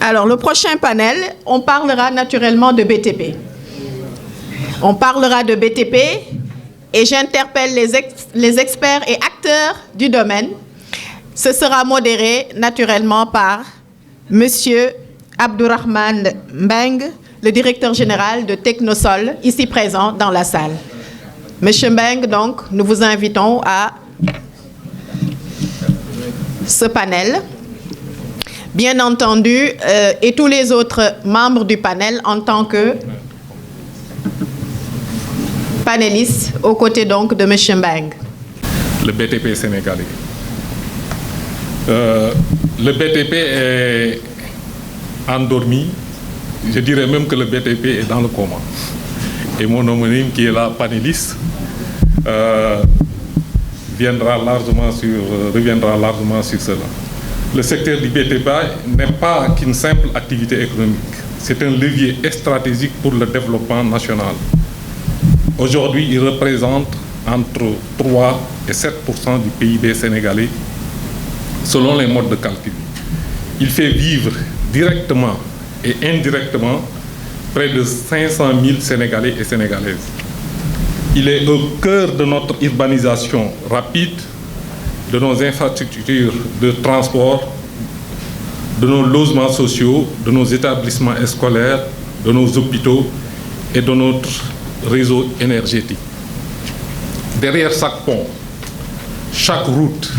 Alors, le prochain panel, on parlera naturellement de BTP. On parlera de BTP et j'interpelle les experts et acteurs du domaine. Ce sera modéré naturellement par Monsieur Abdourahmane Mbengue, le directeur général de Technosol, ici présent dans la salle. Monsieur Mbengue, donc, nous vous invitons à ce panel. Bien entendu, et tous les autres membres du panel en tant que panélistes aux côtés donc de M. Mbengue. Le BTP sénégalais. Le BTP est endormi. Je dirais même que le BTP est dans le coma. Et mon homonyme qui est là, panéliste, reviendra largement sur cela. Le secteur du BTP n'est pas qu'une simple activité économique. C'est un levier stratégique pour le développement national. Aujourd'hui, il représente entre 3 et 7% du PIB sénégalais, selon les modes de calcul. Il fait vivre directement et indirectement près de 500 000 Sénégalais et Sénégalaises. Il est au cœur de notre urbanisation rapide, de nos infrastructures de transport, de nos logements sociaux, de nos établissements scolaires, de nos hôpitaux et de notre réseau énergétique. Derrière chaque pont, chaque route,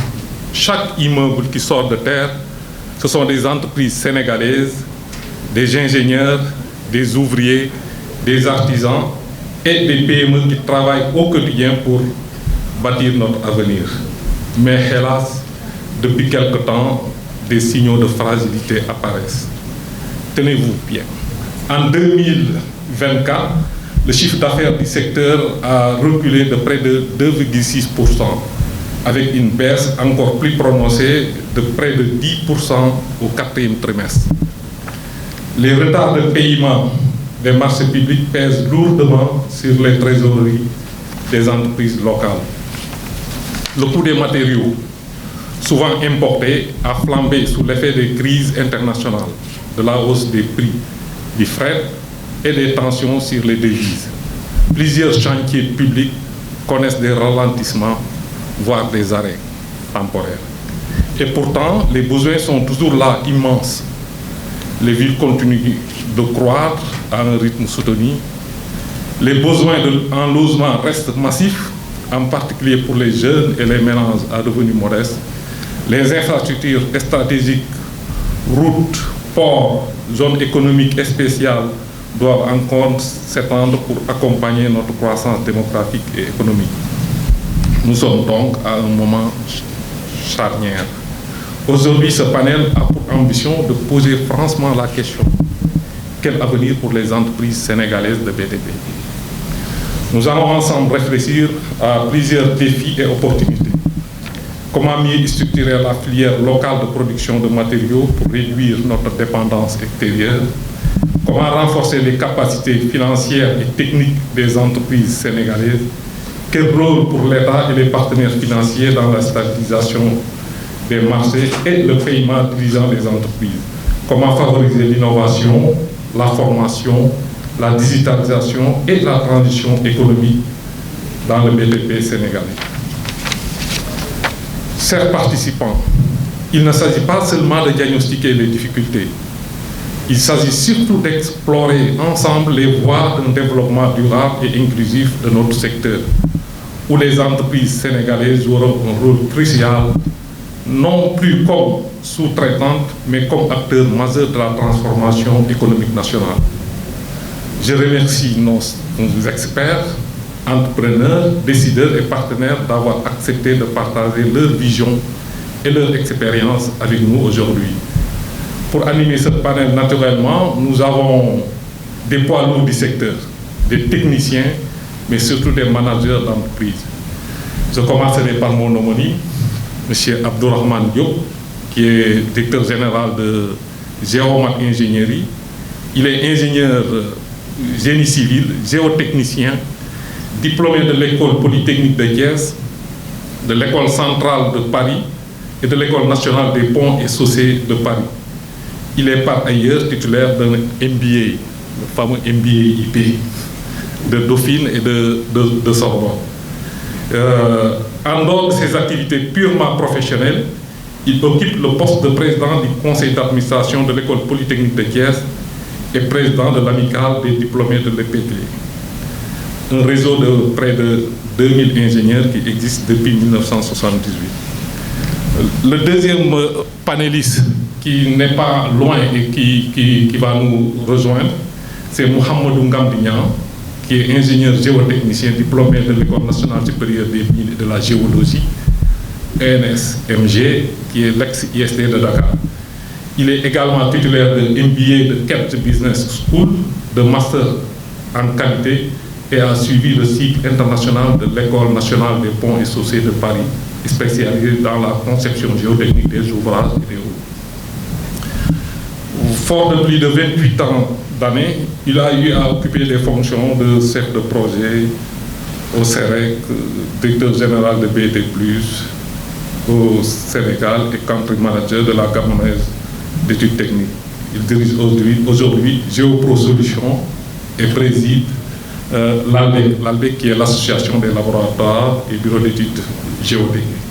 chaque immeuble qui sort de terre, ce sont des entreprises sénégalaises, des ingénieurs, des ouvriers, des artisans et des PME qui travaillent au quotidien pour bâtir notre avenir. Mais hélas, depuis quelque temps, des signaux de fragilité apparaissent. Tenez-vous bien. En 2024, le chiffre d'affaires du secteur a reculé de près de 2,6%, avec une baisse encore plus prononcée de près de 10% au quatrième trimestre. Les retards de paiement des marchés publics pèsent lourdement sur les trésoreries des entreprises locales. Le coût des matériaux, souvent importés, a flambé sous l'effet des crises internationales, de la hausse des prix du fret et des tensions sur les devises. Plusieurs chantiers publics connaissent des ralentissements, voire des arrêts temporaires. Et pourtant, les besoins sont toujours là, immenses. Les villes continuent de croître à un rythme soutenu. Les besoins en logement restent massifs, en particulier pour les jeunes et les ménages à revenus modestes. Les infrastructures stratégiques, routes, ports, zones économiques spéciales doivent encore s'étendre pour accompagner notre croissance démographique et économique. Nous sommes donc à un moment charnière. Aujourd'hui, ce panel a pour ambition de poser franchement la question: quel avenir pour les entreprises sénégalaises de BTP? Nous allons ensemble réfléchir à plusieurs défis et opportunités. Comment mieux structurer la filière locale de production de matériaux pour réduire notre dépendance extérieure? Comment renforcer les capacités financières et techniques des entreprises sénégalaises? Quel rôle pour l'État et les partenaires financiers dans la stabilisation des marchés et le paiement dirigeant des entreprises? Comment favoriser l'innovation, la formation, la digitalisation et la transition économique dans le BTP sénégalais? Chers participants, il ne s'agit pas seulement de diagnostiquer les difficultés. Il s'agit surtout d'explorer ensemble les voies d'un développement durable et inclusif de notre secteur, où les entreprises sénégalaises joueront un rôle crucial, non plus comme sous-traitantes, mais comme acteurs majeurs de la transformation économique nationale. Je remercie nos experts, entrepreneurs, décideurs et partenaires d'avoir accepté de partager leur vision et leur expérience avec nous aujourd'hui. Pour animer ce panel, naturellement, nous avons des poids lourds du secteur, des techniciens, mais surtout des managers d'entreprise. Je commencerai par mon homonyme, M. Abdourahmane Diop, qui est directeur général de Géomat Ingénierie. Il est ingénieur génie civil, géotechnicien, diplômé de l'école polytechnique de Thiès, de l'école centrale de Paris et de l'école nationale des ponts et chaussées de Paris. Il est par ailleurs titulaire d'un MBA, le fameux MBA IP, de Dauphine et de Sorbonne. En dehors de ses activités purement professionnelles, il occupe le poste de président du conseil d'administration de l'école polytechnique de Thiès et président de l'amicale des diplômés de l'EPT. Un réseau de près de 2000 ingénieurs qui existe depuis 1978. Le deuxième panéliste qui n'est pas loin et qui va nous rejoindre, c'est Mohamedou Ngamdignan, qui est ingénieur géotechnicien diplômé de l'École nationale supérieure des mines et de la géologie, ENSMG, qui est l'ex-IST de Dakar. Il est également titulaire de MBA de Kent Business School, de Master en qualité, et a suivi le cycle international de l'École nationale des ponts et chaussées de Paris, spécialisé dans la conception géotechnique des ouvrages et des routes. Fort de plus de 28 ans d'années, il a eu à occuper des fonctions de chef de projet au CEREC, directeur général de BT+, au Sénégal et country manager de la Gabonaise d'études techniques. Il dirige aujourd'hui GeoPro Solutions et préside l'ALBEC, qui est l'association des laboratoires et bureaux d'études géotechniques.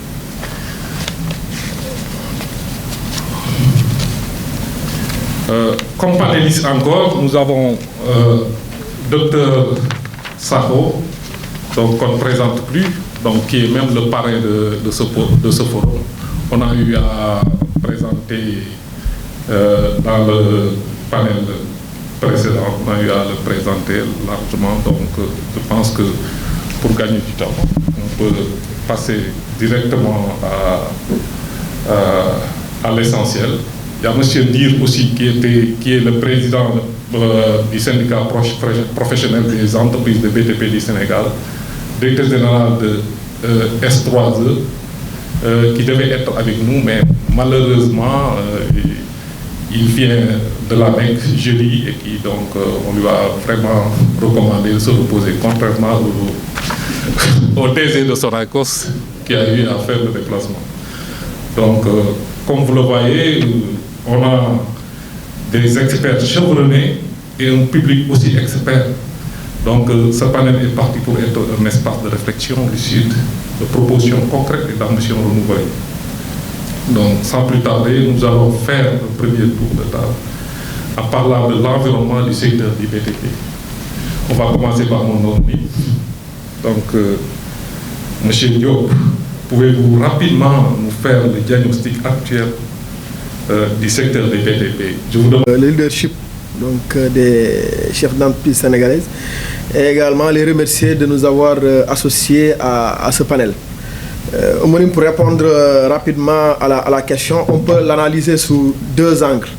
Comme panéliste encore, nous avons Dr Sakho, donc qu'on ne présente plus, donc qui est même le parrain de ce forum. On a eu à présenter dans le panel précédent, on a eu à le présenter largement, donc je pense que pour gagner du temps, on peut passer directement à l'essentiel. Il y a M. Ndir aussi qui est le président du syndicat professionnel des entreprises de BTP du Sénégal, directeur général de S3E, qui devait être avec nous, mais malheureusement, il vient de la Mecque jeudi et qui donc on lui a vraiment recommandé de se reposer, contrairement au DG de Sonacos qui a eu à faire le déplacement. Donc, comme vous le voyez, on a des experts chevronnés et un public aussi expert. Donc, ce panel est parti pour être un espace de réflexion lucide, de propositions concrètes et d'ambitions renouvelées. Donc, sans plus tarder, nous allons faire un premier tour de table en parlant de l'environnement du secteur du BTP. On va commencer par mon nom. Donc, M. Diop, pouvez-vous rapidement nous faire le diagnostic actuel du secteur des BTP? Je vous demande... Le leadership donc, des chefs d'entreprise sénégalaises et également les remercier de nous avoir associés à ce panel. Pour répondre rapidement à la question, on peut l'analyser sous deux angles.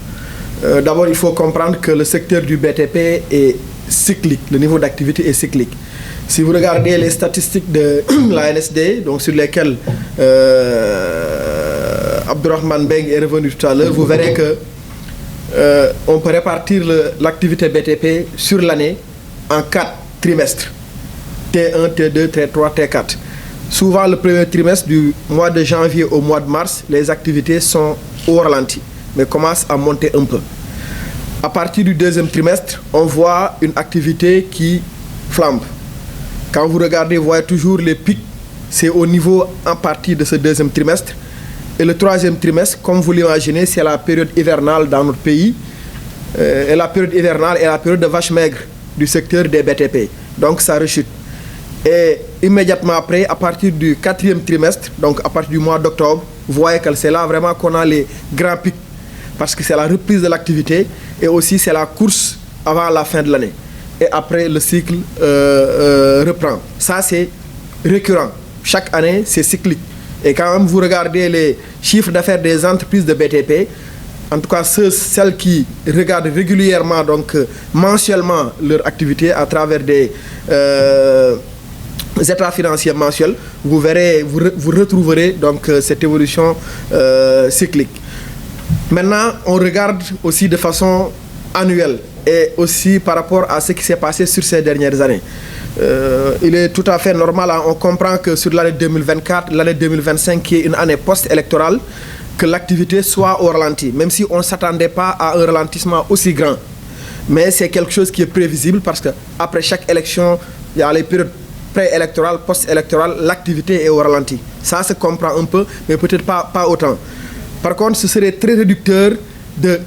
D'abord, il faut comprendre que le secteur du BTP est cyclique, le niveau d'activité est cyclique. Si vous regardez les statistiques de la NSD, donc sur lesquelles Abdourahmane Beng est revenu tout à l'heure, vous verrez que on peut répartir l'activité BTP sur l'année en 4 trimestres. T1, T2, T3, T4. Souvent, le premier trimestre du mois de janvier au mois de mars, les activités sont au ralenti, mais commencent à monter un peu. À partir du deuxième trimestre, on voit une activité qui flambe. Quand vous regardez, vous voyez toujours les pics, c'est au niveau en partie de ce deuxième trimestre. Et le troisième trimestre, comme vous l'imaginez, c'est la période hivernale dans notre pays. Et la période hivernale est la période de vache maigre du secteur des BTP. Donc ça rechute. Et immédiatement après, à partir du quatrième trimestre, donc à partir du mois d'octobre, vous voyez que c'est là vraiment qu'on a les grands pics. Parce que c'est la reprise de l'activité et aussi c'est la course avant la fin de l'année. Et après, le cycle reprend. Ça, c'est récurrent. Chaque année, c'est cyclique. Et quand même, vous regardez les chiffres d'affaires des entreprises de BTP, en tout cas celles qui regardent régulièrement, donc mensuellement, leur activité à travers des états financiers mensuels, vous verrez, vous retrouverez donc cette évolution cyclique. Maintenant, on regarde aussi de façon annuelle et aussi par rapport à ce qui s'est passé sur ces dernières années. Il est tout à fait normal, hein, on comprend que sur l'année 2024, l'année 2025 qui est une année post-électorale, que l'activité soit au ralenti, même si on ne s'attendait pas à un ralentissement aussi grand. Mais c'est quelque chose qui est prévisible parce qu'après chaque élection, il y a les périodes préélectorales, post-électorales, l'activité est au ralenti. Ça se comprend un peu, mais peut-être pas autant. Par contre, ce serait très réducteur de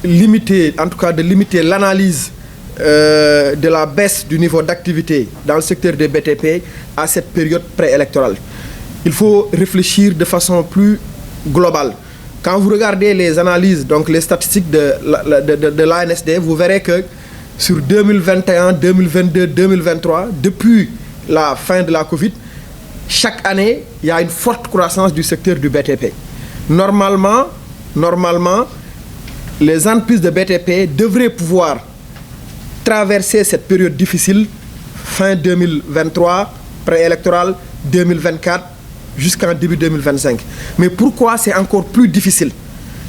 limiter, en tout cas de limiter l'analyse de la baisse du niveau d'activité dans le secteur des BTP à cette période préélectorale. Il faut réfléchir de façon plus globale. Quand vous regardez les analyses, donc les statistiques de l'ANSD, vous verrez que sur 2021, 2022, 2023, depuis la fin de la Covid, chaque année, il y a une forte croissance du secteur du BTP. Normalement, les entreprises de BTP devraient pouvoir traverser cette période difficile, fin 2023, préélectorale, 2024, jusqu'en début 2025. Mais pourquoi c'est encore plus difficile?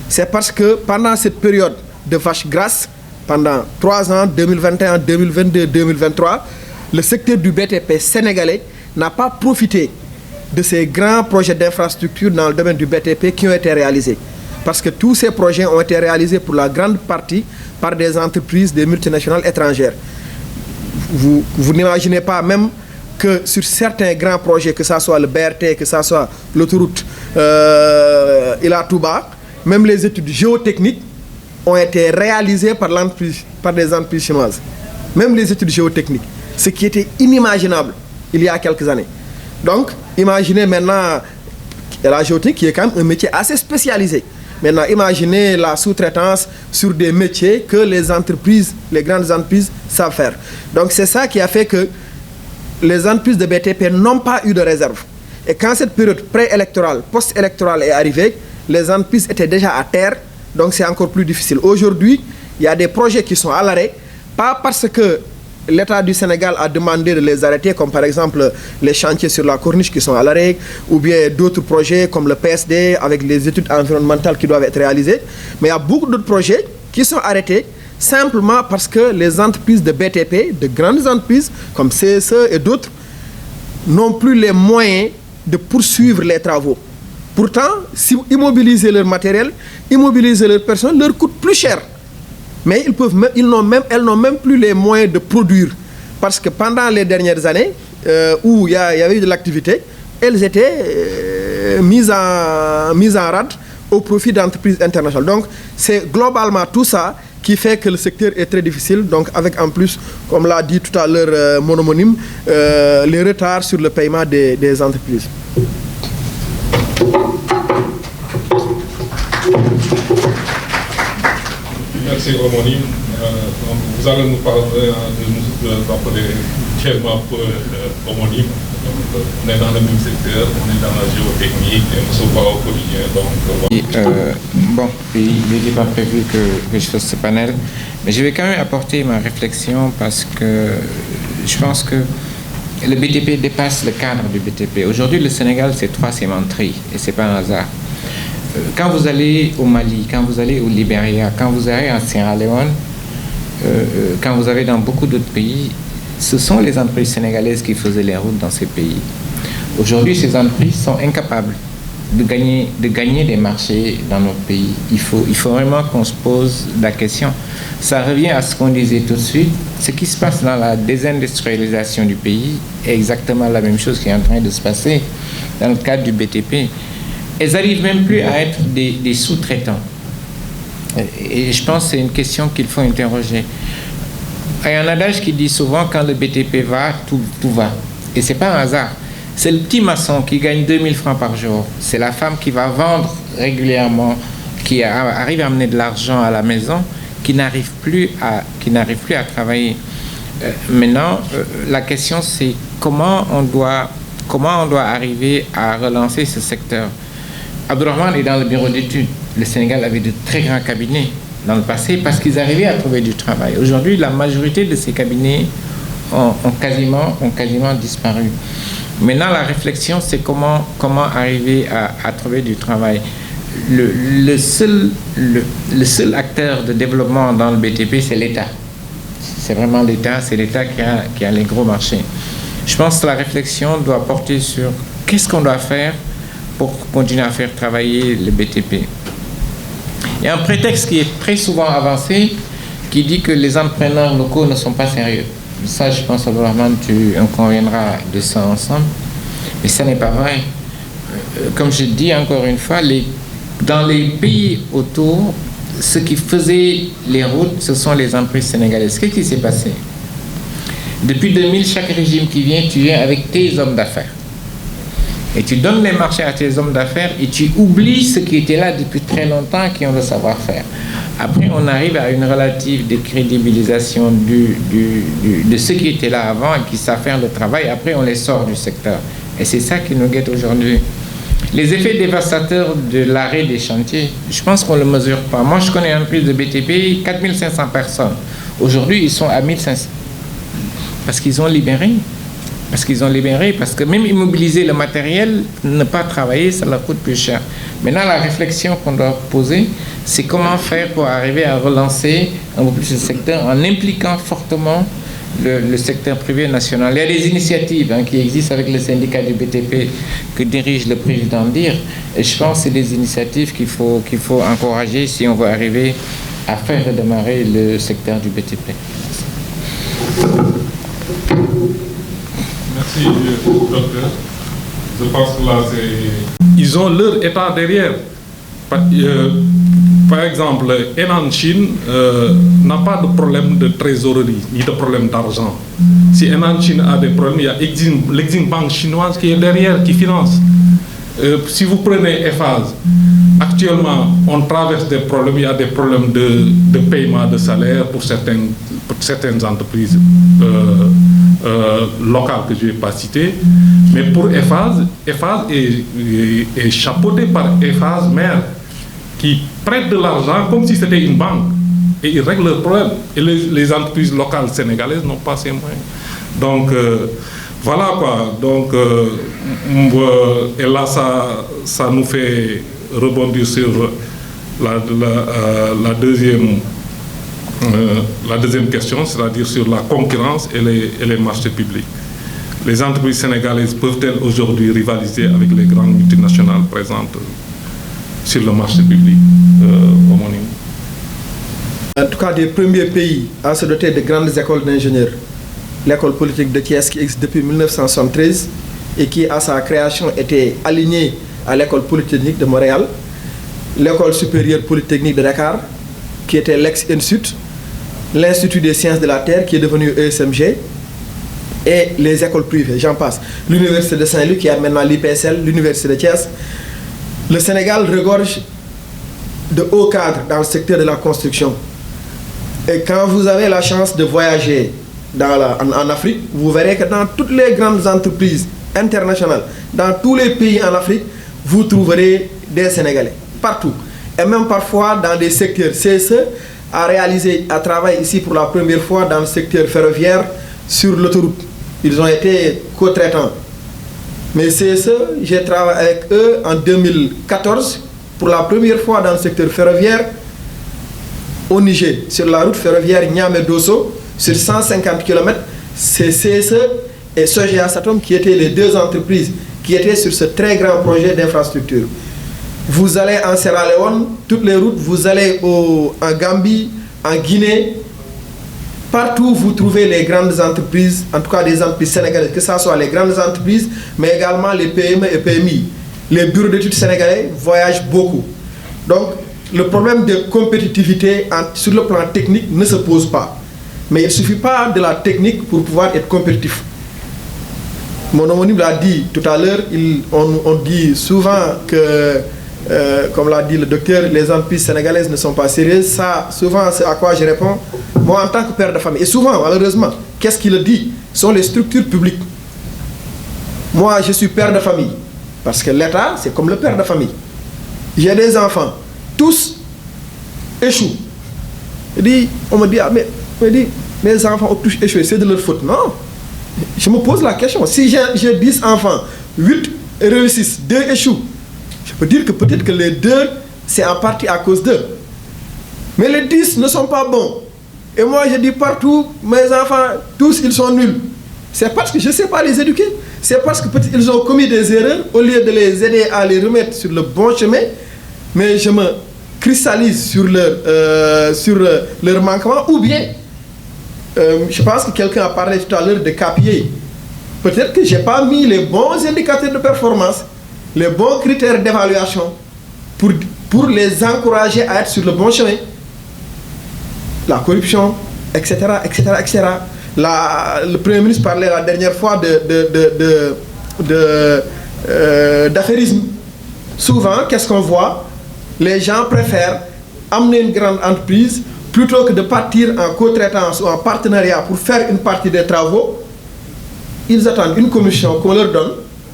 C'est parce que pendant cette période de vache grasse, pendant 3 ans, 2021, 2022, 2023, le secteur du BTP sénégalais n'a pas profité de ces grands projets d'infrastructure dans le domaine du BTP qui ont été réalisés. Parce que tous ces projets ont été réalisés pour la grande partie par des entreprises, des multinationales étrangères. Vous n'imaginez pas même que sur certains grands projets, que ce soit le BRT, que ce soit l'autoroute Ila Touba, même les études géotechniques ont été réalisées par des entreprises chinoises. Même les études géotechniques, ce qui était inimaginable il y a quelques années. Donc, imaginez maintenant la géotechnique qui est quand même un métier assez spécialisé. Maintenant, imaginez la sous-traitance sur des métiers que les entreprises, les grandes entreprises savent faire. Donc, c'est ça qui a fait que les entreprises de BTP n'ont pas eu de réserve. Et quand cette période préélectorale, post-électorale est arrivée, les entreprises étaient déjà à terre, donc c'est encore plus difficile. Aujourd'hui, il y a des projets qui sont à l'arrêt, pas parce que l'État du Sénégal a demandé de les arrêter, comme par exemple les chantiers sur la corniche qui sont à l'arrêt, ou bien d'autres projets comme le PSD avec les études environnementales qui doivent être réalisées. Mais il y a beaucoup d'autres projets qui sont arrêtés simplement parce que les entreprises de BTP, de grandes entreprises comme CSE et d'autres, n'ont plus les moyens de poursuivre les travaux. Pourtant, si immobiliser leur matériel, immobiliser leur personnel leur coûte plus cher. Mais elles n'ont même plus les moyens de produire. Parce que pendant les dernières années, où il y avait eu de l'activité, elles étaient mises en rade au profit d'entreprises internationales. Donc, c'est globalement tout ça qui fait que le secteur est très difficile. Donc, avec en plus, comme l'a dit tout à l'heure mon homonyme, les retards sur le paiement des entreprises. Merci, homonyme. Vous allez nous parler de nous rappeler tellement peu homonyme. On est dans le même secteur, on est dans la géotechnique, on se voit au quotidien. Bon, il n'était pas prévu que je fasse ce panel, mais je vais quand même apporter ma réflexion parce que je pense que le BTP dépasse le cadre du BTP. Aujourd'hui, le Sénégal, c'est 3 cimenteries et ce n'est pas un hasard. Quand vous allez au Mali, quand vous allez au Libéria, quand vous allez en Sierra Leone, quand vous allez dans beaucoup d'autres pays, ce sont les entreprises sénégalaises qui faisaient les routes dans ces pays. Aujourd'hui, ces entreprises sont incapables de gagner des marchés dans notre pays. Il faut vraiment qu'on se pose la question. Ça revient à ce qu'on disait tout de suite. Ce qui se passe dans la désindustrialisation du pays est exactement la même chose qui est en train de se passer dans le cadre du BTP. Elles n'arrivent même plus à être des sous-traitants. Et je pense que c'est une question qu'il faut interroger. Il y a un adage qui dit souvent, quand le BTP va, tout va. Et ce n'est pas un hasard. C'est le petit maçon qui gagne 2000 francs par jour. C'est la femme qui va vendre régulièrement, qui arrive à amener de l'argent à la maison, qui n'arrive plus à travailler. Maintenant, la question c'est comment on doit arriver à relancer ce secteur. Abdourahmane est dans le bureau d'études. Le Sénégal avait de très grands cabinets dans le passé parce qu'ils arrivaient à trouver du travail. Aujourd'hui, la majorité de ces cabinets ont quasiment disparu. Maintenant, la réflexion, c'est comment arriver à trouver du travail. Le seul acteur de développement dans le BTP, c'est l'État. C'est vraiment l'État, c'est l'État qui a les gros marchés. Je pense que la réflexion doit porter sur qu'est-ce qu'on doit faire pour continuer à faire travailler le BTP. Il y a un prétexte qui est très souvent avancé qui dit que les entrepreneurs locaux ne sont pas sérieux. Ça, je pense, Abdourahmane, on conviendra de ça ensemble. Mais ça n'est pas vrai. Comme je dis encore une fois, dans les pays autour, ce qui faisait les routes, ce sont les entreprises sénégalaises. Qu'est-ce qui s'est passé? Depuis 2000, chaque régime qui vient, tu viens avec tes hommes d'affaires. Et tu donnes les marchés à tes hommes d'affaires et tu oublies ceux qui étaient là depuis très longtemps, qui ont le savoir-faire. Après, on arrive à une relative décrédibilisation de ceux qui étaient là avant et qui savent faire le travail. Après, on les sort du secteur. Et c'est ça qui nous guette aujourd'hui. Les effets dévastateurs de l'arrêt des chantiers, je pense qu'on ne le mesure pas. Moi, je connais une entreprise de BTP, 4500 personnes. Aujourd'hui, ils sont à 1500. Parce qu'ils ont libéré. Parce que même immobiliser le matériel, ne pas travailler, ça leur coûte plus cher. Maintenant, la réflexion qu'on doit poser, c'est comment faire pour arriver à relancer un peu plus le secteur en impliquant fortement le secteur privé national. Il y a des initiatives qui existent avec le syndicat du BTP que dirige le président Ndir. Et je pense que c'est des initiatives qu'il faut encourager si on veut arriver à faire redémarrer le secteur du BTP. Merci, docteur. Je pense que là, ils ont leur État derrière. Par exemple, Henan Chine n'a pas de problème de trésorerie, ni de problème d'argent. Si Henan Chine a des problèmes, il y a l'Exim Bank chinoise qui est derrière, qui finance. Si vous prenez Eiffage, actuellement, on traverse des problèmes. Il y a des problèmes de paiement de salaire pour certaines entreprises locales que je ne vais pas citer. Mais pour Eiffage est chapeauté par Eiffage Mère, qui prête de l'argent comme si c'était une banque. Et ils règlent leurs problèmes. Et les entreprises locales sénégalaises n'ont pas ces moyens. Donc, voilà quoi. Donc, et là, ça nous fait rebondir sur la deuxième question, c'est-à-dire sur la concurrence et les marchés publics. Les entreprises sénégalaises peuvent-elles aujourd'hui rivaliser avec les grandes multinationales présentes sur le marché public homonyme? En tout cas, des premiers pays à se doter de grandes écoles d'ingénieurs. L'école politique de Thiès qui existe depuis 1973 et qui, à sa création, était alignée à l'école polytechnique de Montréal, l'école supérieure polytechnique de Dakar, qui était l'ex-INSUT, l'Institut des sciences de la Terre, qui est devenu ESMG, et les écoles privées, j'en passe. L'Université de Saint-Louis, qui a maintenant l'IPSL, l'Université de Thiès. Le Sénégal regorge de hauts cadres dans le secteur de la construction. Et quand vous avez la chance de voyager en Afrique, vous verrez que dans toutes les grandes entreprises internationales, dans tous les pays en Afrique, vous trouverez des Sénégalais, partout. Et même parfois dans des secteurs. CSE a travaillé ici pour la première fois dans le secteur ferroviaire sur l'autoroute. Ils ont été co-traitants. Mais CSE, j'ai travaillé avec eux en 2014 pour la première fois dans le secteur ferroviaire au Niger, sur la route ferroviaire Niamey-Dosso, sur 150 km. C'est CSE et Sogea Satom qui étaient les deux entreprises qui étaient sur ce très grand projet d'infrastructure. Vous allez en Sierra Leone, toutes les routes, vous allez en Gambie, en Guinée, partout vous trouvez les grandes entreprises, en tout cas des entreprises sénégalaises, que ce soit les grandes entreprises, mais également les PME et PMI. Les bureaux d'études sénégalais voyagent beaucoup. Donc, le problème de compétitivité sur le plan technique ne se pose pas. Mais il ne suffit pas de la technique pour pouvoir être compétitif. Mon homonyme l'a dit tout à l'heure, on dit souvent que, comme l'a dit le docteur, les entreprises sénégalaises ne sont pas sérieuses. Ça, souvent, c'est à quoi je réponds. Moi, en tant que père de famille, et souvent, malheureusement, qu'est-ce qu'il dit? Ce sont les structures publiques. Moi, je suis père de famille, parce que l'État, c'est comme le père de famille. J'ai des enfants, tous échouent. On me dit, mes enfants ont tous échoué, c'est de leur faute. Non, je me pose la question. Si j'ai 10 enfants, 8 réussissent, 2 échouent, je peux dire que peut-être que les 2, c'est en partie à cause d'eux. Mais les 10 ne sont pas bons. Et moi, je dis partout, mes enfants, tous, ils sont nuls. C'est parce que je ne sais pas les éduquer. c'est parce que peut-être ils ont commis des erreurs, au lieu de les aider à les remettre sur le bon chemin, mais je me cristallise sur leur manquement, ou bien, je pense que quelqu'un a parlé tout à l'heure de KPI. Peut-être que je n'ai pas mis les bons indicateurs de performance, les bons critères d'évaluation pour les encourager à être sur le bon chemin. La corruption, etc., etc., etc. Le Premier ministre parlait la dernière fois d'affairisme. Souvent, qu'est-ce qu'on voit? Les gens préfèrent amener une grande entreprise plutôt que de partir en co-traitance ou en partenariat pour faire une partie des travaux. Ils attendent une commission qu'on leur donne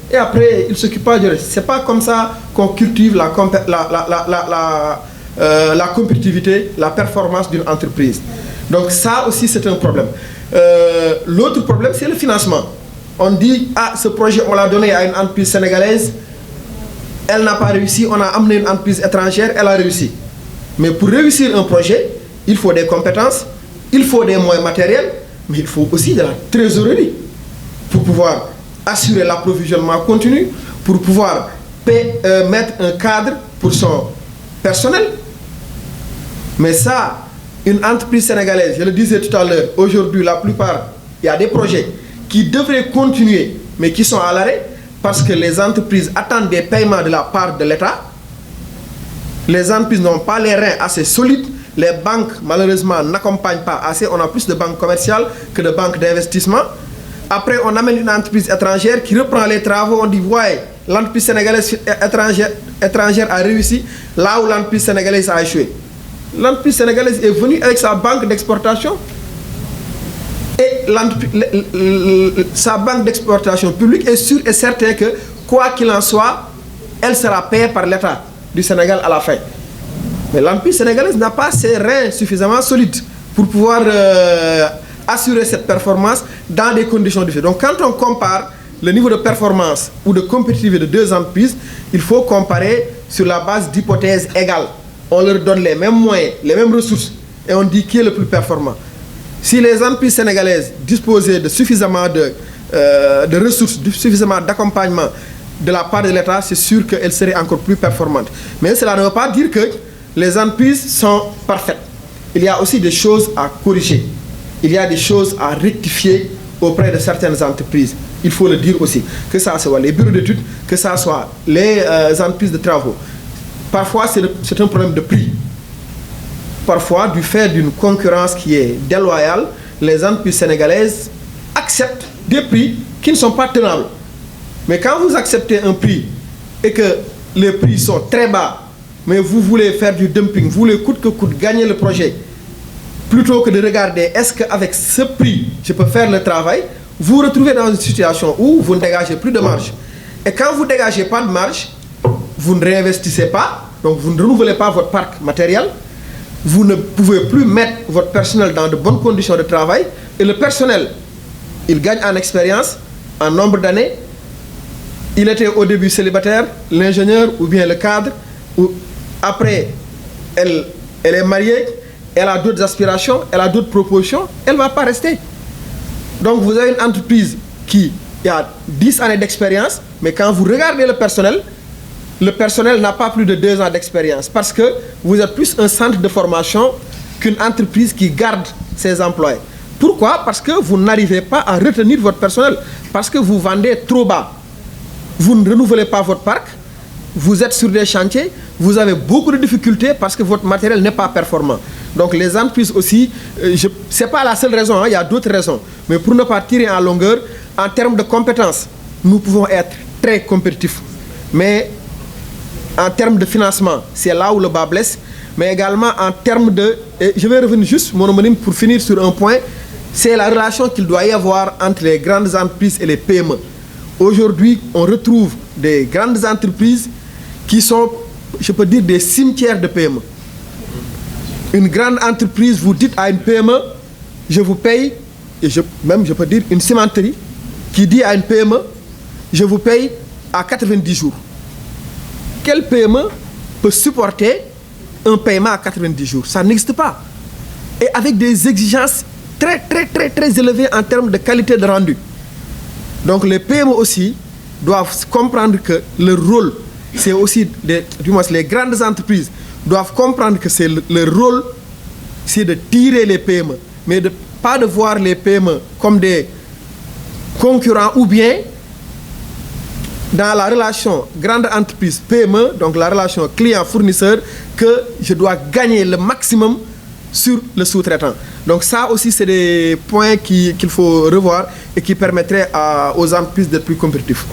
et après ils ne s'occupent pas du reste. Ce n'est pas comme ça qu'on cultive la compétitivité, la performance d'une entreprise. Donc ça aussi c'est un problème. L'autre problème c'est le financement. On dit, ah, ce projet on l'a donné à une entreprise sénégalaise, elle n'a pas réussi, on a amené une entreprise étrangère, elle a réussi. Mais pour réussir un projet, il faut des compétences, il faut des moyens matériels, mais il faut aussi de la trésorerie pour pouvoir assurer l'approvisionnement continu, pour pouvoir mettre un cadre pour son personnel. Mais ça, une entreprise sénégalaise, je le disais tout à l'heure, aujourd'hui la plupart, il y a des projets qui devraient continuer, mais qui sont à l'arrêt, parce que les entreprises attendent des paiements de la part de l'État. Les entreprises n'ont pas les reins assez solides. Les banques, malheureusement, n'accompagnent pas assez. On a plus de banques commerciales que de banques d'investissement. Après, on amène une entreprise étrangère qui reprend les travaux. On dit, ouais, l'entreprise sénégalaise étrangère a réussi là où l'entreprise sénégalaise a échoué. L'entreprise sénégalaise est venue avec sa banque d'exportation. Et sa banque d'exportation publique est sûre et certain que, quoi qu'il en soit, elle sera payée par l'État du Sénégal à la fin. Mais l'entreprise sénégalaise n'a pas ses reins suffisamment solides pour pouvoir assurer cette performance dans des conditions difficiles. Donc quand on compare le niveau de performance ou de compétitivité de deux entreprises, il faut comparer sur la base d'hypothèses égales. On leur donne les mêmes moyens, les mêmes ressources, et on dit qui est le plus performant. Si les entreprises sénégalaises disposaient de suffisamment de ressources, suffisamment d'accompagnement de la part de l'État, c'est sûr qu'elles seraient encore plus performantes. Mais cela ne veut pas dire que les entreprises sont parfaites. Il y a aussi des choses à corriger. Il y a des choses à rectifier auprès de certaines entreprises. Il faut le dire aussi. Que ce soit les bureaux d'études, que ce soit les entreprises de travaux. Parfois, c'est un problème de prix. Parfois, du fait d'une concurrence qui est déloyale, les entreprises sénégalaises acceptent des prix qui ne sont pas tenables. Mais quand vous acceptez un prix et que les prix sont très bas, mais vous voulez faire du dumping, vous voulez coûte que coûte gagner le projet, plutôt que de regarder est-ce qu'avec ce prix, je peux faire le travail, vous vous retrouvez dans une situation où vous ne dégagez plus de marge. Et quand vous ne dégagez pas de marge, vous ne réinvestissez pas, donc vous ne renouvelez pas votre parc matériel, vous ne pouvez plus mettre votre personnel dans de bonnes conditions de travail, et le personnel, il gagne en expérience, en nombre d'années. Il était au début célibataire, l'ingénieur ou bien le cadre, ou après, elle est mariée, elle a d'autres aspirations, elle a d'autres propositions, elle ne va pas rester. Donc vous avez une entreprise qui a 10 années d'expérience, mais quand vous regardez le personnel n'a pas plus de 2 ans d'expérience, parce que vous êtes plus un centre de formation qu'une entreprise qui garde ses employés. Pourquoi? Parce que vous n'arrivez pas à retenir votre personnel, parce que vous vendez trop bas. Vous ne renouvelez pas votre parc, vous êtes sur des chantiers, vous avez beaucoup de difficultés parce que votre matériel n'est pas performant. Donc les entreprises aussi, ce n'est pas la seule raison, hein, il y a d'autres raisons. Mais pour ne pas tirer en longueur, en termes de compétences, nous pouvons être très compétitifs. Mais en termes de financement, c'est là où le bas blesse. Mais également en termes de... Et je vais revenir juste, mon homonyme, pour finir sur un point, c'est la relation qu'il doit y avoir entre les grandes entreprises et les PME. Aujourd'hui, on retrouve des grandes entreprises qui sont, je peux dire, des cimetières de PME. Une grande entreprise, vous dites à une PME, je vous paye, et même je peux dire une cimenterie, qui dit à une PME, je vous paye à 90 jours. Quelle PME peut supporter un paiement à 90 jours? Ça n'existe pas. Et avec des exigences très élevées en termes de qualité de rendu. Donc les PME aussi doivent comprendre que leur rôle, c'est aussi, du moins les grandes entreprises doivent comprendre que c'est leur rôle, c'est de tirer les PME, mais pas de voir les PME comme des concurrents ou bien dans la relation grande entreprise PME, donc la relation client-fournisseur, que je dois gagner le maximum sur le sous-traitant. Donc ça aussi, c'est des points qu'il faut revoir et qui permettraient aux entreprises d'être plus compétitifs.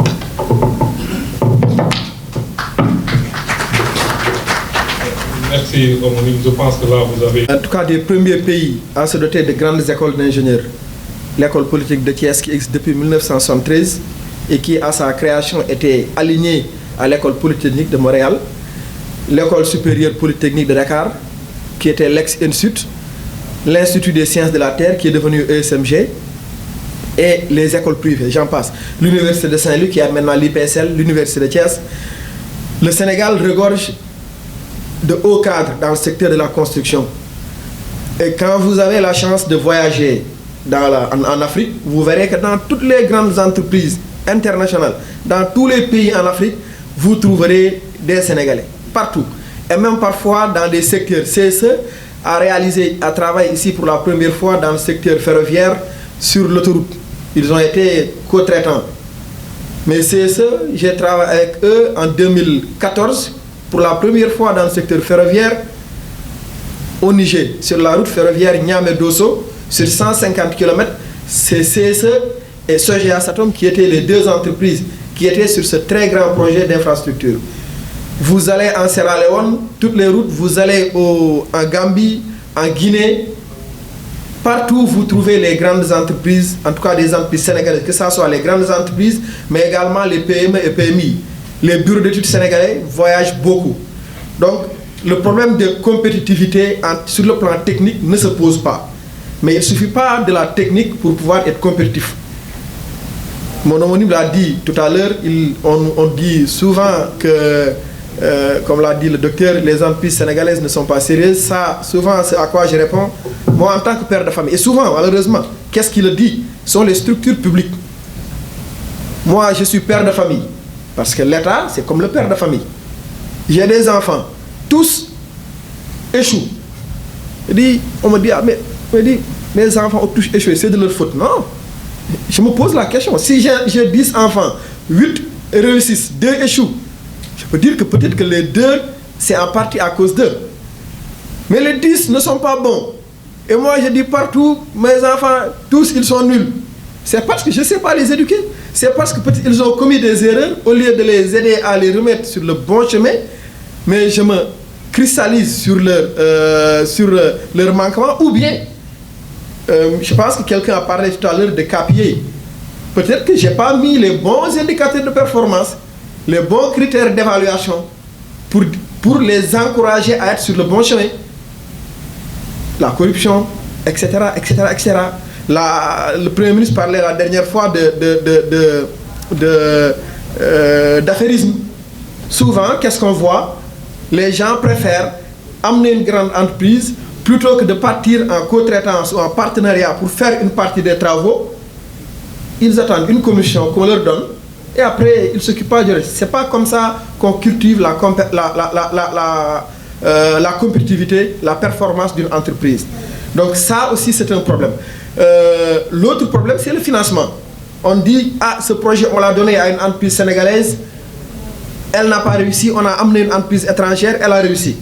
Merci, homonyme. Je pense que là, vous avez... En tout cas, des premiers pays à se doter de grandes écoles d'ingénieurs. L'école polytechnique de Thiès qui existe depuis 1973 et qui, à sa création, était alignée à l'école polytechnique de Montréal. L'école supérieure polytechnique de Dakar, qui était l'ex-INSUT. L'Institut des sciences de la Terre, qui est devenu ESMG. Et les écoles privées, j'en passe. L'Université de Saint-Louis, qui a maintenant l'IPSL, l'Université de Thiès. Le Sénégal regorge de hauts cadres dans le secteur de la construction. Et quand vous avez la chance de voyager en Afrique, vous verrez que dans toutes les grandes entreprises internationales, dans tous les pays en Afrique, vous trouverez des Sénégalais, partout. Et même parfois dans des secteurs. CSE a travaillé ici pour la première fois dans le secteur ferroviaire sur l'autoroute. Ils ont été co-traitants. Mais CSE, j'ai travaillé avec eux en 2014 pour la première fois dans le secteur ferroviaire au Niger, sur la route ferroviaire Niamey-Dosso, sur 150 km. C'est CSE et Sogea Satom qui étaient les deux entreprises qui étaient sur ce très grand projet d'infrastructure. Vous allez en Sierra Leone, toutes les routes, vous allez en Gambie, en Guinée, partout vous trouvez les grandes entreprises, en tout cas des entreprises sénégalaises, que ce soit les grandes entreprises, mais également les PME et PMI. Les bureaux d'études sénégalais voyagent beaucoup. Donc, le problème de compétitivité sur le plan technique ne se pose pas. Mais il ne suffit pas de la technique pour pouvoir être compétitif. Mon homonyme l'a dit tout à l'heure, on dit souvent que, comme l'a dit le docteur, les entreprises sénégalaises ne sont pas sérieuses. Ça, souvent, c'est à quoi je réponds. Moi, en tant que père de famille, et souvent, malheureusement, qu'est-ce qu'il le dit? Ce sont les structures publiques. Moi, je suis père de famille. Parce que l'État, c'est comme le père de famille. J'ai des enfants. Tous échouent. On me dit, ah, mais mes enfants ont tous échoué, c'est de leur faute. Non. Je me pose la question. Si j'ai 10 enfants, 8 réussissent, 2 échouent, je peux dire que peut-être que les 2, c'est en partie à cause d'eux. Mais les 10 ne sont pas bons. Et moi, je dis partout, mes enfants, tous, ils sont nuls. C'est parce que je ne sais pas les éduquer. C'est parce que peut-être ils ont commis des erreurs, au lieu de les aider à les remettre sur le bon chemin, mais je me cristallise sur leur manquement, ou bien, je pense que quelqu'un a parlé tout à l'heure de KPI. Peut-être que je n'ai pas mis les bons indicateurs de performance, les bons critères d'évaluation pour les encourager à être sur le bon chemin. La corruption, etc., etc., etc. Le Premier ministre parlait la dernière fois d'affairisme. Souvent, qu'est-ce qu'on voit? Les gens préfèrent amener une grande entreprise plutôt que de partir en co-traitance ou en partenariat pour faire une partie des travaux. Ils attendent une commission qu'on leur donne et après, ils ne s'occupent pas du reste. Ce n'est pas comme ça qu'on cultive la compétitivité, la performance d'une entreprise. Donc ça aussi, c'est un problème. L'autre problème, c'est le financement. On dit, ah, ce projet, on l'a donné à une entreprise sénégalaise, elle n'a pas réussi, on a amené une entreprise étrangère, elle a réussi.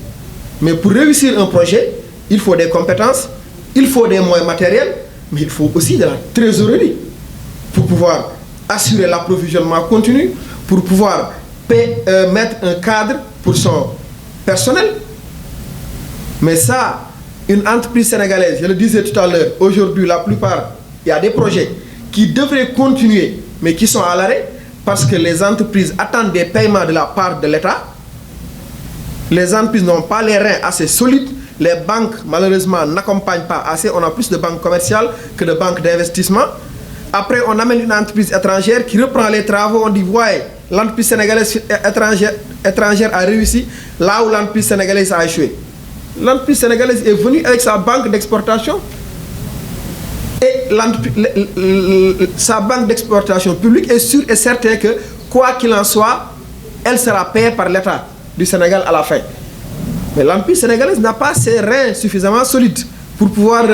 Mais pour réussir un projet, il faut des compétences, il faut des moyens matériels, mais il faut aussi de la trésorerie pour pouvoir assurer l'approvisionnement continu, pour pouvoir mettre un cadre pour son personnel. Mais ça, une entreprise sénégalaise, je le disais tout à l'heure, aujourd'hui, la plupart, il y a des projets qui devraient continuer, mais qui sont à l'arrêt, parce que les entreprises attendent des paiements de la part de l'État. Les entreprises n'ont pas les reins assez solides. Les banques, malheureusement, n'accompagnent pas assez. On a plus de banques commerciales que de banques d'investissement. Après, on amène une entreprise étrangère qui reprend les travaux. On dit, ouais, l'entreprise sénégalaise étrangère a réussi là où l'entreprise sénégalaise a échoué. L'entreprise sénégalaise est venue avec sa banque d'exportation. et sa banque d'exploitation publique est sûre et certaine que, quoi qu'il en soit, elle sera payée par l'État du Sénégal à la fin. Mais l'Empire sénégalais n'a pas ses reins suffisamment solides pour pouvoir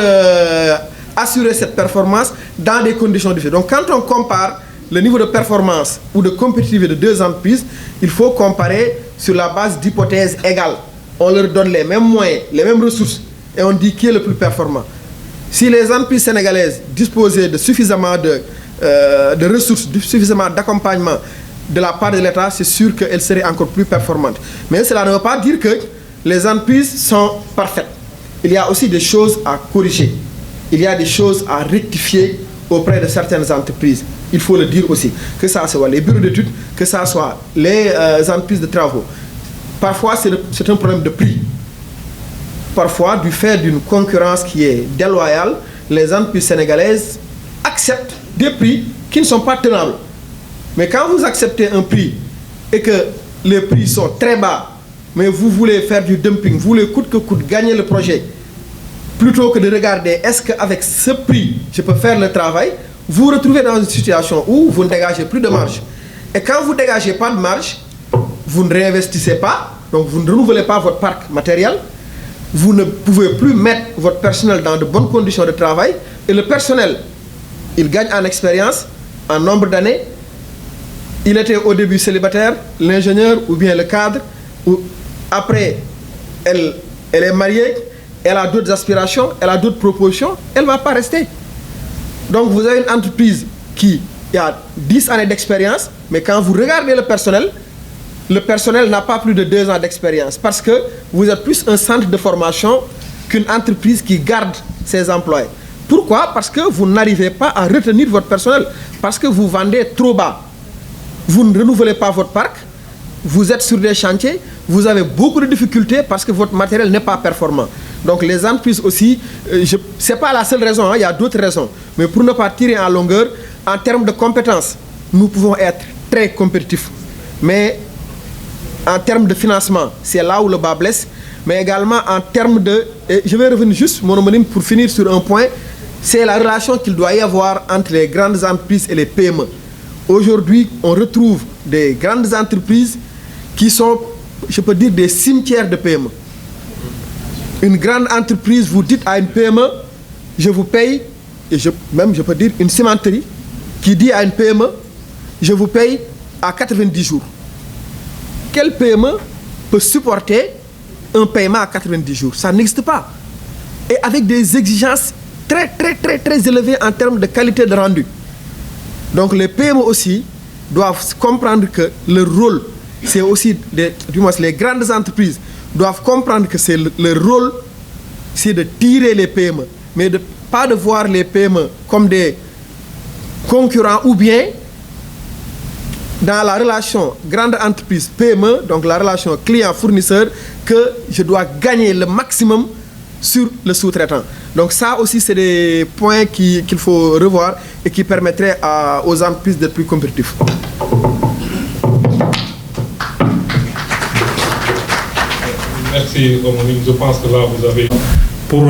assurer cette performance dans des conditions difficiles. Donc quand on compare le niveau de performance ou de compétitivité de deux entreprises, il faut comparer sur la base d'hypothèses égales. On leur donne les mêmes moyens, les mêmes ressources, et on dit qui est le plus performant. Si les entreprises sénégalaises disposaient de suffisamment de ressources, suffisamment d'accompagnement de la part de l'État, c'est sûr qu'elles seraient encore plus performantes. Mais cela ne veut pas dire que les entreprises sont parfaites. Il y a aussi des choses à corriger. Il y a des choses à rectifier auprès de certaines entreprises. Il faut le dire aussi. Que ce soit les bureaux d'études, que ce soit les entreprises de travaux. Parfois, c'est un problème de prix. Parfois, du fait d'une concurrence qui est déloyale, les entreprises sénégalaises acceptent des prix qui ne sont pas tenables. Mais quand vous acceptez un prix et que les prix sont très bas, mais vous voulez faire du dumping, vous voulez coûte que coûte gagner le projet, plutôt que de regarder est-ce qu'avec ce prix, je peux faire le travail, vous vous retrouvez dans une situation où vous ne dégagez plus de marge. Et quand vous ne dégagez pas de marge, vous ne réinvestissez pas, donc vous ne renouvelez pas votre parc matériel, vous ne pouvez plus mettre votre personnel dans de bonnes conditions de travail, et le personnel, il gagne en expérience, en nombre d'années. Il était au début célibataire, l'ingénieur ou bien le cadre, ou après, elle est mariée, elle a d'autres aspirations, elle a d'autres propositions, elle ne va pas rester. Donc vous avez une entreprise qui a 10 années d'expérience, mais quand vous regardez le personnel n'a pas plus de 2 ans d'expérience, parce que vous êtes plus un centre de formation qu'une entreprise qui garde ses employés. Pourquoi? Parce que vous n'arrivez pas à retenir votre personnel, parce que vous vendez trop bas. Vous ne renouvelez pas votre parc, vous êtes sur des chantiers, vous avez beaucoup de difficultés parce que votre matériel n'est pas performant. Donc les entreprises aussi, ce n'est pas la seule raison, il y a d'autres raisons. Mais pour ne pas tirer en longueur, en termes de compétences, nous pouvons être très compétitifs. Mais en termes de financement, c'est là où le bas blesse. Mais également en termes de... Et je vais revenir juste, mon homonyme, pour finir sur un point, c'est la relation qu'il doit y avoir entre les grandes entreprises et les PME. Aujourd'hui, on retrouve des grandes entreprises qui sont, je peux dire, des cimetières de PME. Une grande entreprise, vous dites à une PME, je vous paye, et je peux dire une cimenterie, qui dit à une PME, je vous paye à 90 jours. Quelle PME peut supporter un paiement à 90 jours? Ça n'existe pas. Et avec des exigences très, très, très, très élevées en termes de qualité de rendu. Donc les PME aussi doivent comprendre que leur rôle, c'est aussi, du moins les grandes entreprises doivent comprendre que leur rôle, c'est de tirer les PME, mais pas de voir les PME comme des concurrents ou bien dans la relation grande entreprise PME, donc la relation client-fournisseur, que je dois gagner le maximum sur le sous-traitant. Donc ça aussi, c'est des points qu'il faut revoir et qui permettraient aux entreprises d'être plus compétitifs. Merci, homonyme. Je pense que là, vous avez... Pour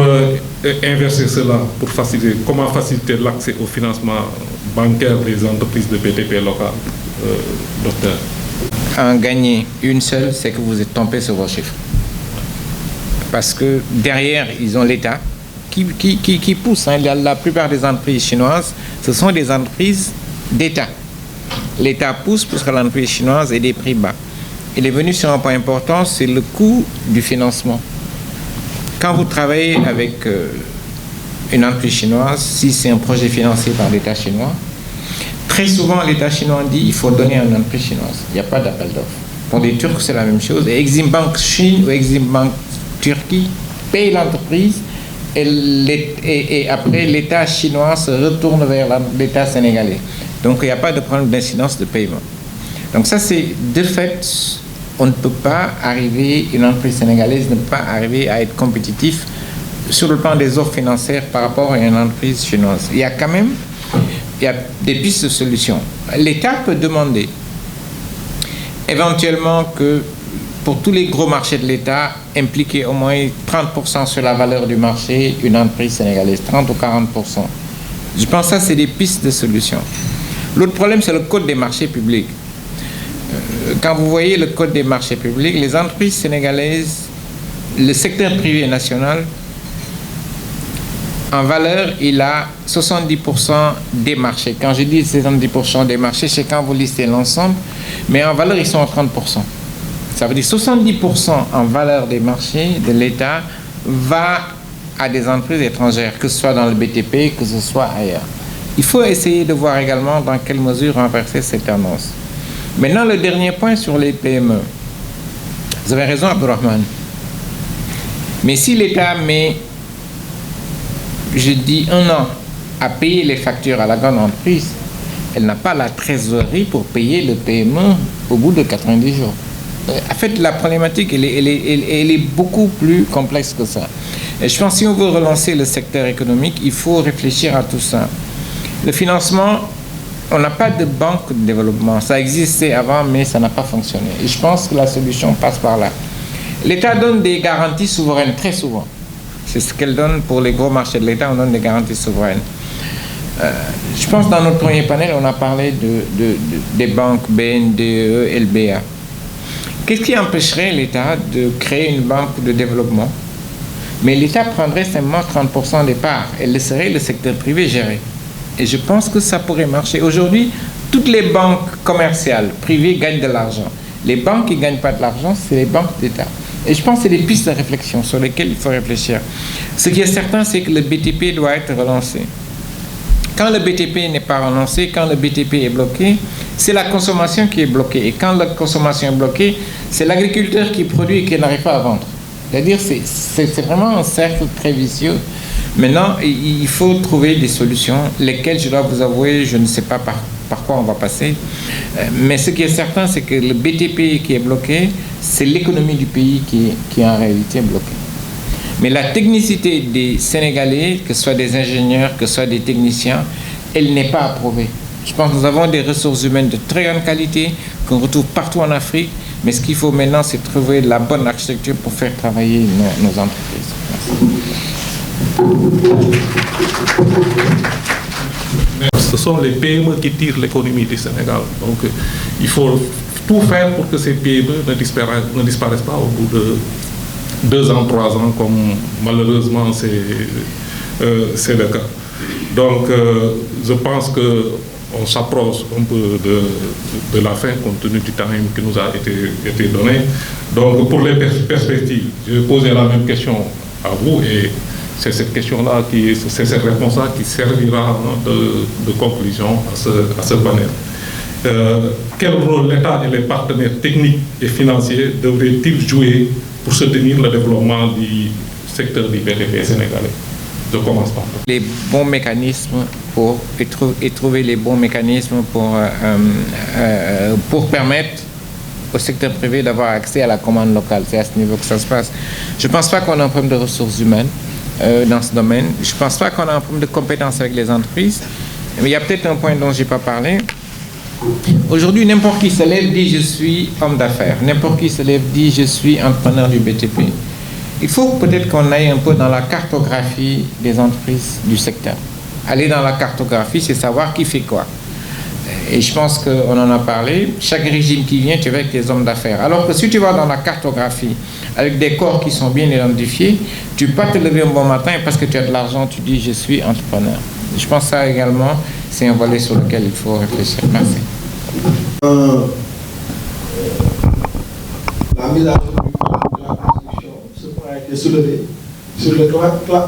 inverser cela, pour faciliter, comment faciliter l'accès au financement bancaire des entreprises de BTP locales, docteur? En gagner une seule, c'est que vous êtes trompé sur vos chiffres. Parce que derrière, ils ont l'État qui pousse. Hein. La plupart des entreprises chinoises, ce sont des entreprises d'État. L'État pousse pour que l'entreprise chinoise ait des prix bas. Il est venu sur un point important, c'est le coût du financement. Quand vous travaillez avec une entreprise chinoise, si c'est un projet financé par l'État chinois, très souvent l'État chinois dit qu'il faut donner à une entreprise chinoise. Il n'y a pas d'appel d'offres. Pour les Turcs, c'est la même chose. Et Exim Bank Chine ou Exim Bank Turquie paye l'entreprise et après l'État chinois se retourne vers l'État sénégalais. Donc il n'y a pas de problème d'incidence de paiement. Donc ça c'est de fait, on ne peut pas arriver, une entreprise sénégalaise ne peut pas arriver à être compétitif sur le plan des offres financières par rapport à une entreprise chinoise. Il y a quand même des pistes de solutions. L'État peut demander éventuellement que pour tous les gros marchés de l'État, impliquer au moins 30% sur la valeur du marché une entreprise sénégalaise, 30 ou 40%. Je pense que ça, c'est des pistes de solution. L'autre problème, c'est le code des marchés publics. Quand vous voyez le code des marchés publics, les entreprises sénégalaises, le secteur privé national, en valeur, il a 70% des marchés. Quand je dis 70% des marchés, c'est quand vous listez l'ensemble, mais en valeur, ils sont à 30%. Ça veut dire 70% en valeur des marchés de l'État va à des entreprises étrangères, que ce soit dans le BTP, que ce soit ailleurs. Il faut essayer de voir également dans quelle mesure renverser cette tendance. Maintenant, le dernier point sur les PME. Vous avez raison, Abdourahmane. Mais si l'État met, je dis, 1 an à payer les factures à la grande entreprise, elle n'a pas la trésorerie pour payer le PME au bout de 90 jours. En fait, la problématique, elle est beaucoup plus complexe que ça. Et je pense que si on veut relancer le secteur économique, il faut réfléchir à tout ça. Le financement, on n'a pas de banque de développement. Ça existait avant, mais ça n'a pas fonctionné. Et je pense que la solution passe par là. L'État donne des garanties souveraines, très souvent. C'est ce qu'elle donne pour les gros marchés de l'État, on donne des garanties souveraines. Je pense que dans notre premier panel, on a parlé des banques BNDE, LBA. Qu'est-ce qui empêcherait l'État de créer une banque de développement? Mais l'État prendrait simplement 30% des parts et laisserait le secteur privé gérer. Et je pense que ça pourrait marcher. Aujourd'hui, toutes les banques commerciales privées gagnent de l'argent. Les banques qui ne gagnent pas de l'argent, c'est les banques d'État. Et je pense que c'est des pistes de réflexion sur lesquelles il faut réfléchir. Ce qui est certain, c'est que le BTP doit être relancé. Quand le BTP n'est pas relancé, quand le BTP est bloqué, c'est la consommation qui est bloquée. Et quand la consommation est bloquée, c'est l'agriculteur qui produit et qui n'arrive pas à vendre. C'est-à-dire que c'est vraiment un cercle très vicieux. Maintenant, il faut trouver des solutions, lesquelles, je dois vous avouer, je ne sais pas par quoi on va passer. Mais ce qui est certain, c'est que le BTP qui est bloqué, c'est l'économie du pays qui est en réalité bloquée. Mais la technicité des Sénégalais, que ce soit des ingénieurs, que ce soit des techniciens, elle n'est pas approuvée. Je pense que nous avons des ressources humaines de très grande qualité qu'on retrouve partout en Afrique, mais ce qu'il faut maintenant, c'est trouver la bonne architecture pour faire travailler nos entreprises. Merci. Ce sont les PME qui tirent l'économie du Sénégal. Donc, il faut tout faire pour que ces PME ne disparaissent pas au bout de 2 ans, 3 ans, comme malheureusement c'est le cas. Donc, je pense qu'on s'approche un peu de la fin, compte tenu du temps qui nous a été donné. Donc, pour les perspectives, je vais poser la même question à vous, et c'est cette question-là, c'est cette réponse-là qui servira de conclusion à ce panel. Quel rôle l'État et les partenaires techniques et financiers devraient-ils jouer pour soutenir le développement du secteur du BTP sénégalais? Je commence par là. Les bons mécanismes et trouver les bons mécanismes pour permettre au secteur privé d'avoir accès à la commande locale. C'est à ce niveau que ça se passe. Je ne pense pas qu'on a un problème de ressources humaines dans ce domaine. Je ne pense pas qu'on a un problème de compétences avec les entreprises. Mais il y a peut-être un point dont je n'ai pas parlé. Aujourd'hui, n'importe qui se lève dit je suis homme d'affaires. N'importe qui se lève dit je suis entrepreneur du BTP. Il faut peut-être qu'on aille un peu dans la cartographie des entreprises du secteur. Aller dans la cartographie, c'est savoir qui fait quoi. Et je pense qu'on en a parlé. Chaque régime qui vient, tu vas avec des hommes d'affaires. Alors que si tu vas dans la cartographie avec des corps qui sont bien identifiés, tu ne peux pas te lever un bon matin et parce que tu as de l'argent, tu dis je suis entrepreneur. Je pense que ça également, c'est un volet sur lequel il faut réfléchir. Merci. La mise à jour de la Constitution, ce point a été soulevé sur la classe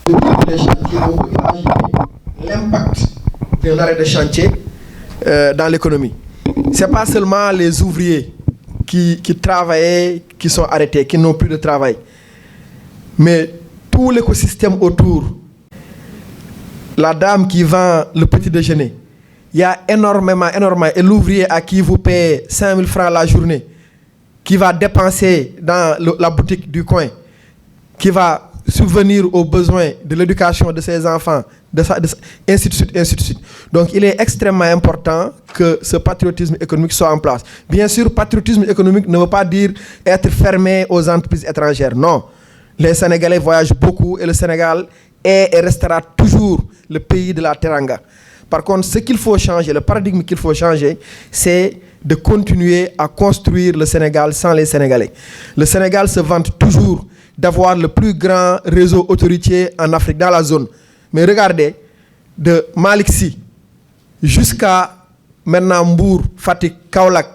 de chantiers. On peut imaginer l'impact d'un arrêt de chantier dans l'économie. Ce n'est pas seulement les ouvriers qui travaillaient, qui sont arrêtés, qui n'ont plus de travail, mais tout l'écosystème autour. La dame qui vend le petit déjeuner, il y a énormément, et l'ouvrier à qui vous payez 5 000 francs la journée, qui va dépenser dans la boutique du coin, qui va subvenir aux besoins de l'éducation de ses enfants, ainsi de suite, ainsi de suite. Donc il est extrêmement important que ce patriotisme économique soit en place. Bien sûr, patriotisme économique ne veut pas dire être fermé aux entreprises étrangères, non. Les Sénégalais voyagent beaucoup et le Sénégal est et restera toujours le pays de la teranga. Par contre, ce qu'il faut changer, le paradigme qu'il faut changer, c'est de continuer à construire le Sénégal sans les Sénégalais. Le Sénégal se vante toujours d'avoir le plus grand réseau autoroutier en Afrique, dans la zone. Mais regardez, de Malick Sy jusqu'à maintenant Mbour, Fatick, Kaolack,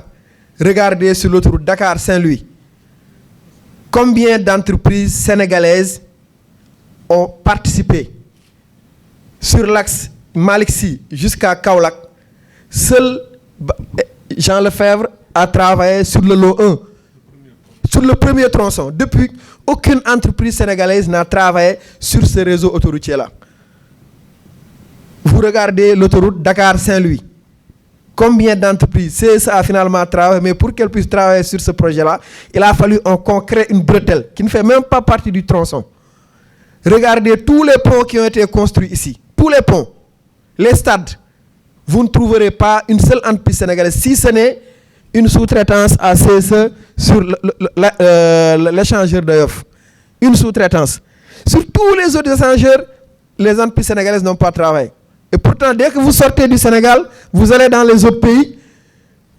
regardez sur l'autoroute Dakar-Saint-Louis, combien d'entreprises sénégalaises ont participé sur l'axe Malick Sy jusqu'à Kaolack. Seul Jean Lefebvre a travaillé sur le lot 1, sur le premier tronçon. Depuis, aucune entreprise sénégalaise n'a travaillé sur ce réseau autoroutier-là. Vous regardez l'autoroute Dakar-Saint-Louis. Combien d'entreprises CSA a finalement travaillé, mais pour qu'elles puissent travailler sur ce projet-là, il a fallu qu'on crée une bretelle qui ne fait même pas partie du tronçon. Regardez tous les ponts qui ont été construits ici. Tous les ponts, les stades. Vous ne trouverez pas une seule entreprise sénégalaise, si ce n'est une sous-traitance à CSE sur l'échangeur de Yoff. Une sous-traitance. Sur tous les autres échangeurs, les entreprises sénégalaises n'ont pas travaillé. Et pourtant, dès que vous sortez du Sénégal, vous allez dans les autres pays,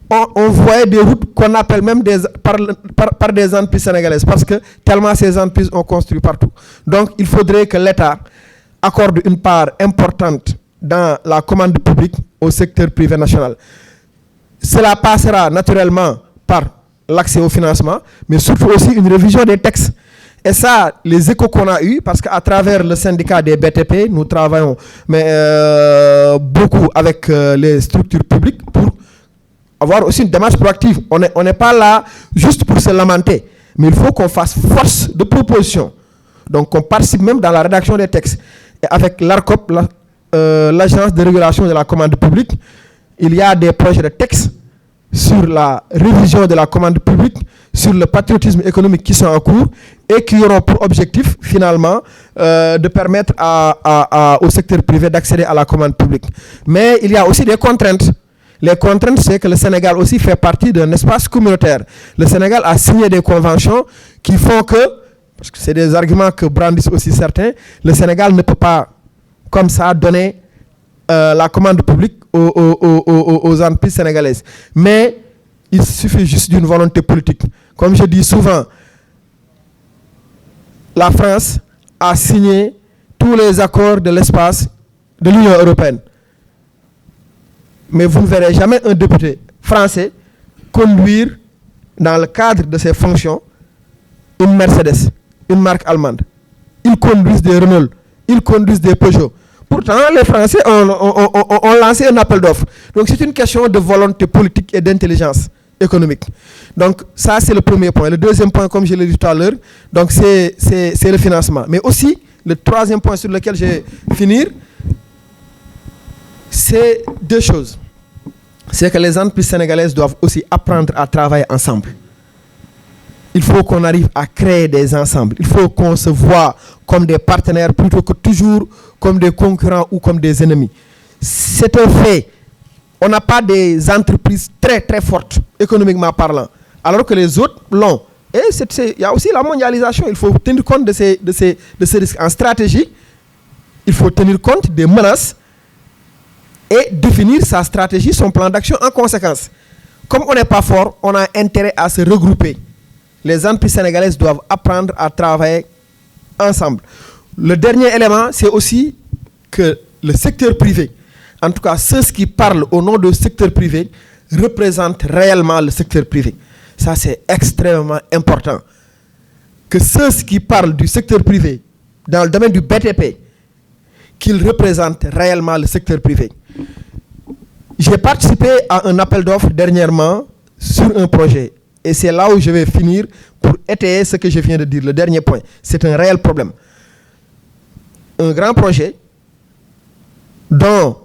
on voit des routes qu'on appelle même par des entreprises sénégalaises, parce que tellement ces entreprises ont construit partout. Donc, il faudrait que l'État accorde une part importante dans la commande publique au secteur privé national. Cela passera naturellement par l'accès au financement, mais surtout aussi une révision des textes. Et ça, les échos qu'on a eus, parce qu'à travers le syndicat des BTP, nous travaillons beaucoup avec les structures publiques pour avoir aussi une démarche proactive. On n'est pas là juste pour se lamenter, mais il faut qu'on fasse force de proposition. Donc, qu'on participe même dans la rédaction des textes. Et avec l'ARCOP, l'Agence de régulation de la commande publique, il y a des projets de textes sur la révision de la commande publique, sur le patriotisme économique qui sont en cours et qui auront pour objectif, finalement, de permettre au secteur privé d'accéder à la commande publique. Mais il y a aussi des contraintes. Les contraintes, c'est que le Sénégal aussi fait partie d'un espace communautaire. Le Sénégal a signé des conventions qui font que, parce que c'est des arguments que brandissent aussi certains, le Sénégal ne peut pas, comme ça, donner la commande publique aux entreprises sénégalaises. Mais il suffit juste d'une volonté politique. Comme je dis souvent, la France a signé tous les accords de l'espace de l'Union européenne. Mais vous ne verrez jamais un député français conduire, dans le cadre de ses fonctions, une Mercedes, une marque allemande. Ils conduisent des Renault, ils conduisent des Peugeot. Pourtant, les Français ont lancé un appel d'offres. Donc, c'est une question de volonté politique et d'intelligence économique. Donc, ça, c'est le premier point. Le deuxième point, comme je l'ai dit tout à l'heure, donc c'est le financement. Mais aussi, le troisième point sur lequel je vais finir, c'est deux choses. C'est que les entreprises sénégalaises doivent aussi apprendre à travailler ensemble. Il faut qu'on arrive à créer des ensembles. Il faut qu'on se voit comme des partenaires plutôt que toujours comme des concurrents ou comme des ennemis. C'est un fait. On n'a pas des entreprises très très fortes, économiquement parlant, alors que les autres l'ont. Et il y a aussi la mondialisation. Il faut tenir compte de ces risques. En stratégie, il faut tenir compte des menaces et définir sa stratégie, son plan d'action en conséquence. Comme on n'est pas fort, on a intérêt à se regrouper. Les entreprises sénégalaises doivent apprendre à travailler ensemble. Le dernier élément, c'est aussi que le secteur privé, en tout cas ceux qui parlent au nom du secteur privé, représentent réellement le secteur privé. Ça, c'est extrêmement important. Que ceux qui parlent du secteur privé, dans le domaine du BTP, qu'ils représentent réellement le secteur privé. J'ai participé à un appel d'offres dernièrement sur un projet. Et c'est là où je vais finir pour étayer ce que je viens de dire, le dernier point. C'est un réel problème. Un grand projet dont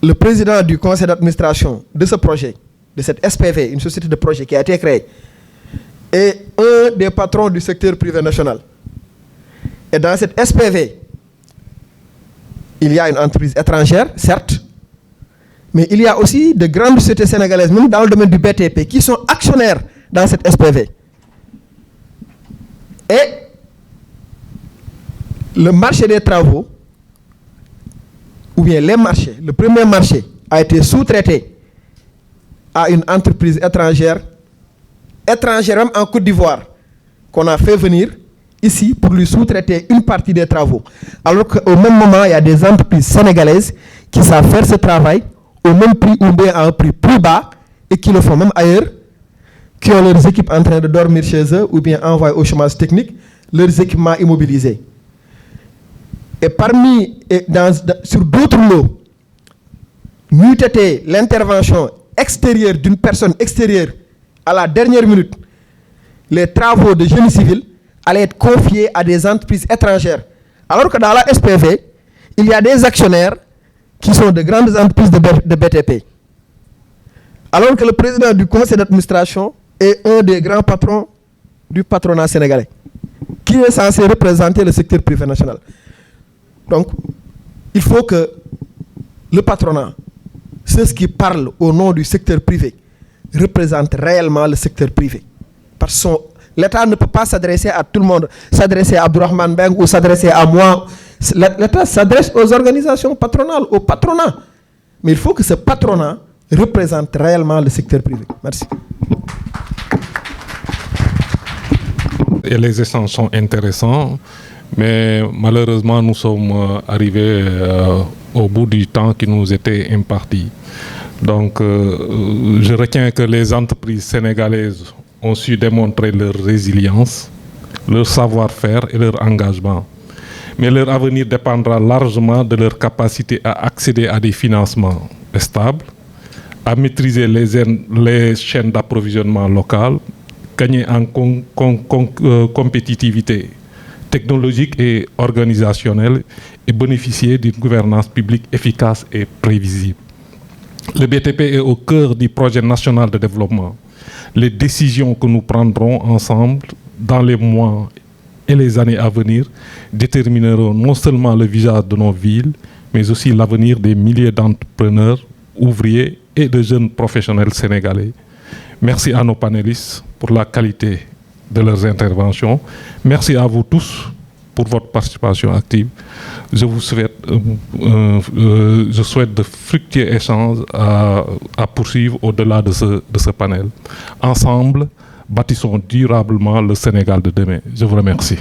le président du conseil d'administration de ce projet, de cette SPV, une société de projet qui a été créée, est un des patrons du secteur privé national. Et dans cette SPV, il y a une entreprise étrangère, certes, mais il y a aussi de grandes sociétés sénégalaises, même dans le domaine du BTP, qui sont actionnaires dans cette SPV. Et le marché des travaux, ou bien les marchés, le premier marché a été sous-traité à une entreprise étrangère même en Côte d'Ivoire, qu'on a fait venir ici pour lui sous-traiter une partie des travaux. Alors qu'au même moment, il y a des entreprises sénégalaises qui savent faire ce travail au même prix ou bien à un prix plus bas et qui le font même ailleurs, qui ont leurs équipes en train de dormir chez eux ou bien envoyés au chômage technique, leurs équipements immobilisés. Et sur d'autres lots, n'eût été l'intervention extérieure d'une personne extérieure à la dernière minute, les travaux de génie civil allaient être confiés à des entreprises étrangères. Alors que dans la SPV, il y a des actionnaires qui sont de grandes entreprises de BTP. Alors que le président du conseil d'administration est un des grands patrons du patronat sénégalais, qui est censé représenter le secteur privé national. Donc, il faut que le patronat, ceux qui parlent au nom du secteur privé, représentent réellement le secteur privé. Parce que l'État ne peut pas s'adresser à tout le monde, s'adresser à Abdourahmane Beng ou s'adresser à moi. L'État s'adresse aux organisations patronales, au patronat. Mais il faut que ce patronat représente réellement le secteur privé. Merci. Et les échanges sont intéressants, mais malheureusement, nous sommes arrivés au bout du temps qui nous était imparti. Donc, je retiens que les entreprises sénégalaises ont su démontrer leur résilience, leur savoir-faire et leur engagement. Mais leur avenir dépendra largement de leur capacité à accéder à des financements stables, à maîtriser les chaînes d'approvisionnement locales, gagner en compétitivité technologique et organisationnelle et bénéficier d'une gouvernance publique efficace et prévisible. Le BTP est au cœur du projet national de développement. Les décisions que nous prendrons ensemble dans les mois et les années à venir détermineront non seulement le visage de nos villes, mais aussi l'avenir des milliers d'entrepreneurs, ouvriers et de jeunes professionnels sénégalais. Merci à nos panélistes pour la qualité de leurs interventions. Merci à vous tous pour votre participation active. Je vous souhaite, de fructueux échanges à poursuivre au-delà de ce panel. Ensemble, bâtissons durablement le Sénégal de demain. Je vous remercie.